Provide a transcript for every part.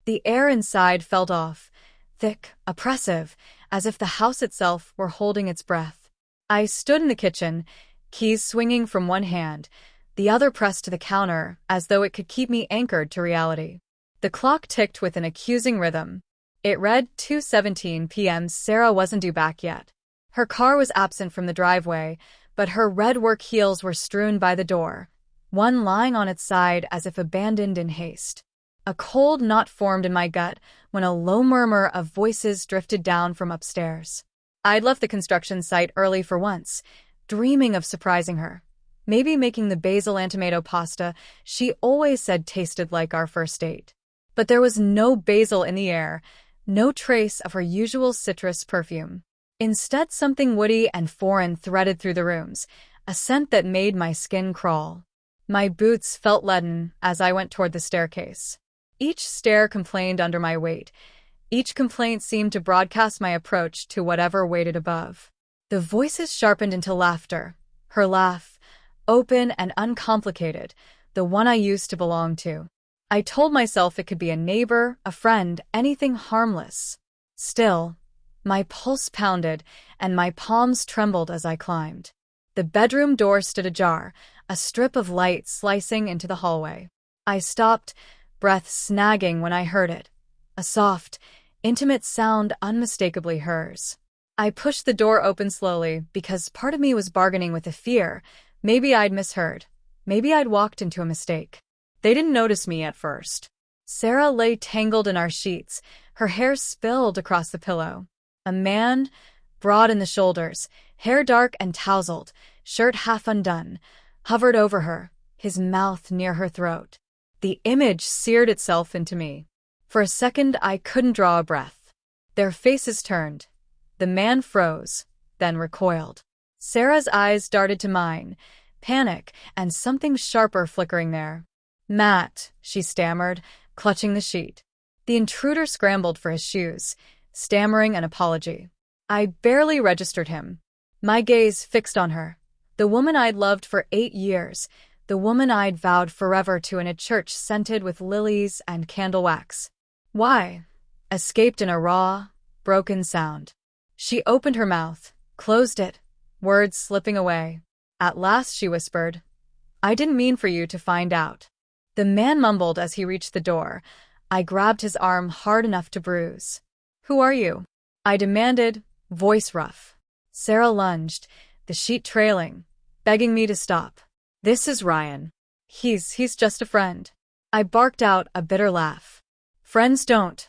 The air inside felt off, thick, oppressive, as if the house itself were holding its breath. I stood in the kitchen, keys swinging from one hand, the other pressed to the counter as though it could keep me anchored to reality. The clock ticked with an accusing rhythm. It read 2:17 p.m. Sarah wasn't due back yet. Her car was absent from the driveway, but her red work heels were strewn by the door, one lying on its side as if abandoned in haste. A cold knot formed in my gut when a low murmur of voices drifted down from upstairs. I'd left the construction site early for once, dreaming of surprising her. Maybe making the basil and tomato pasta she always said tasted like our first date. But there was no basil in the air, no trace of her usual citrus perfume. Instead, something woody and foreign threaded through the rooms, a scent that made my skin crawl. My boots felt leaden as I went toward the staircase. Each stair complained under my weight. Each complaint seemed to broadcast my approach to whatever waited above. The voices sharpened into laughter, her laugh, open and uncomplicated, the one I used to belong to. I told myself it could be a neighbor, a friend, anything harmless. Still, my pulse pounded and my palms trembled as I climbed. The bedroom door stood ajar, a strip of light slicing into the hallway. I stopped, breath snagging when I heard it. A soft, intimate sound unmistakably hers. I pushed the door open slowly because part of me was bargaining with the fear. Maybe I'd misheard. Maybe I'd walked into a mistake. They didn't notice me at first. Sarah lay tangled in our sheets, her hair spilled across the pillow. A man, broad in the shoulders, hair dark and tousled, shirt half undone, hovered over her, his mouth near her throat. The image seared itself into me. For a second, I couldn't draw a breath. Their faces turned. The man froze, then recoiled. Sarah's eyes darted to mine, panic and something sharper flickering there. "Matt," she stammered, clutching the sheet. The intruder scrambled for his shoes, stammering an apology. I barely registered him. My gaze fixed on her. The woman I'd loved for 8 years, the woman I'd vowed forever to in a church scented with lilies and candle wax. "Why?" escaped in a raw, broken sound. She opened her mouth, closed it, words slipping away. At last she whispered, "I didn't mean for you to find out." The man mumbled as he reached the door. I grabbed his arm hard enough to bruise. "Who are you?" I demanded, voice rough. Sarah lunged, the sheet trailing, begging me to stop. "This is Ryan. He's just a friend." I barked out a bitter laugh. "Friends don't."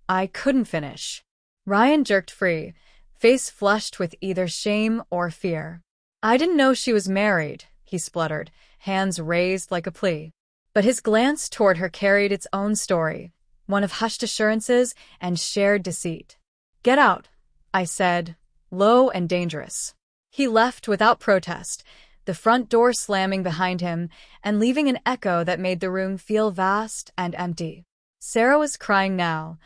I couldn't finish. Ryan jerked free, face flushed with either shame or fear. "I didn't know she was married," he spluttered, hands raised like a plea. But his glance toward her carried its own story, one of hushed assurances and shared deceit. "Get out," I said, low and dangerous. He left without protest, the front door slamming behind him and leaving an echo that made the room feel vast and empty. Sarah was crying now.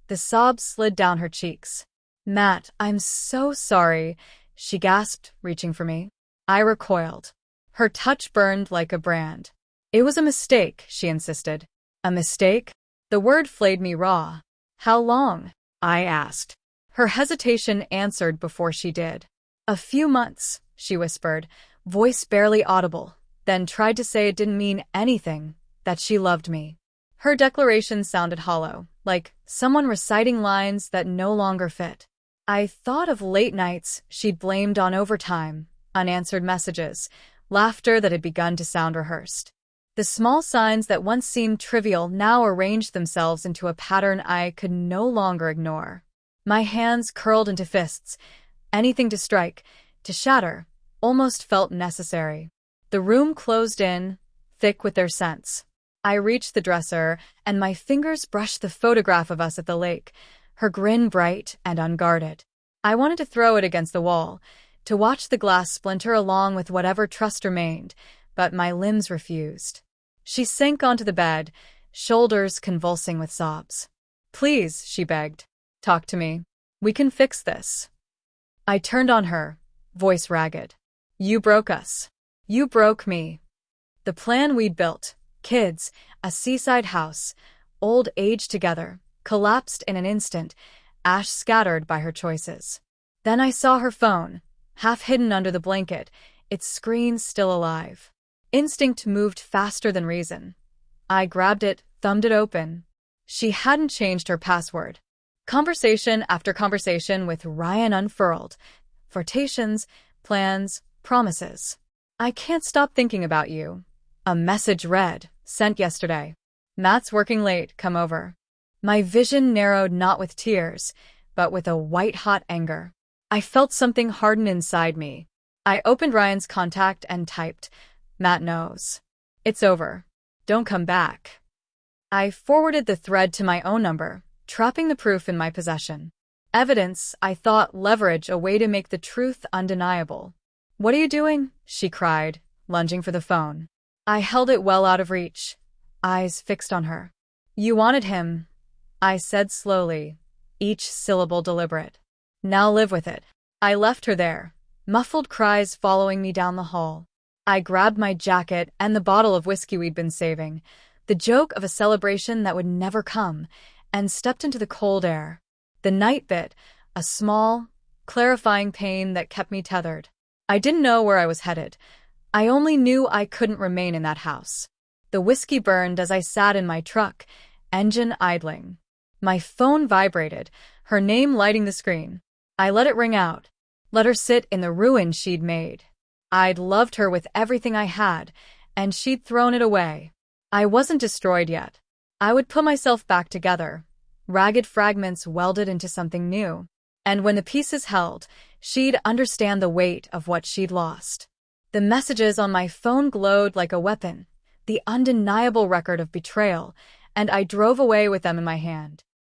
The sobs slid down her cheeks. "Matt, I'm so sorry," she gasped, reaching for me. I recoiled. Her touch burned like a brand. "It was a mistake," she insisted. "A mistake?" The word flayed me raw. "How long?" I asked. Her hesitation answered before she did. "A few months," she whispered, voice barely audible, then tried to say it didn't mean anything, that she loved me. Her declaration sounded hollow, like someone reciting lines that no longer fit. I thought of late nights she'd blamed on overtime, unanswered messages, laughter that had begun to sound rehearsed. The small signs that once seemed trivial now arranged themselves into a pattern I could no longer ignore. My hands curled into fists. Anything to strike, to shatter, almost felt necessary. The room closed in, thick with their scents. I reached the dresser, and my fingers brushed the photograph of us at the lake, her grin bright and unguarded. I wanted to throw it against the wall, to watch the glass splinter along with whatever trust remained, but my limbs refused. She sank onto the bed, shoulders convulsing with sobs. "Please," she begged. "Talk to me. We can fix this." I turned on her, voice ragged. "You broke us. You broke me. The plan we'd built, kids, a seaside house, old age together, collapsed in an instant, ash scattered by her choices. Then I saw her phone, half hidden under the blanket, its screen still alive. Instinct moved faster than reason. I grabbed it, thumbed it open. She hadn't changed her password. Conversation after conversation with Ryan unfurled. Flirtations, plans, promises. I can't stop thinking about you. A message read, sent yesterday. Matt's working late, come over. My vision narrowed not with tears, but with a white-hot anger. I felt something harden inside me. I opened Ryan's contact and typed, Matt knows. It's over. Don't come back. I forwarded the thread to my own number, trapping the proof in my possession. Evidence, I thought, leverage, a way to make the truth undeniable. What are you doing? She cried, lunging for the phone. I held it well out of reach, eyes fixed on her. You wanted him, I said slowly, each syllable deliberate. Now live with it. I left her there, muffled cries following me down the hall. I grabbed my jacket and the bottle of whiskey we'd been saving, the joke of a celebration that would never come, and stepped into the cold air. The night bit, a small, clarifying pain that kept me tethered. I didn't know where I was headed. I only knew I couldn't remain in that house. The whiskey burned as I sat in my truck, engine idling. My phone vibrated, her name lighting the screen. I let it ring out, let her sit in the ruin she'd made. I'd loved her with everything I had, and she'd thrown it away. I wasn't destroyed yet. I would put myself back together, ragged fragments welded into something new. And when the pieces held, she'd understand the weight of what she'd lost. The messages on my phone glowed like a weapon, the undeniable record of betrayal, and I drove away with them in my hand.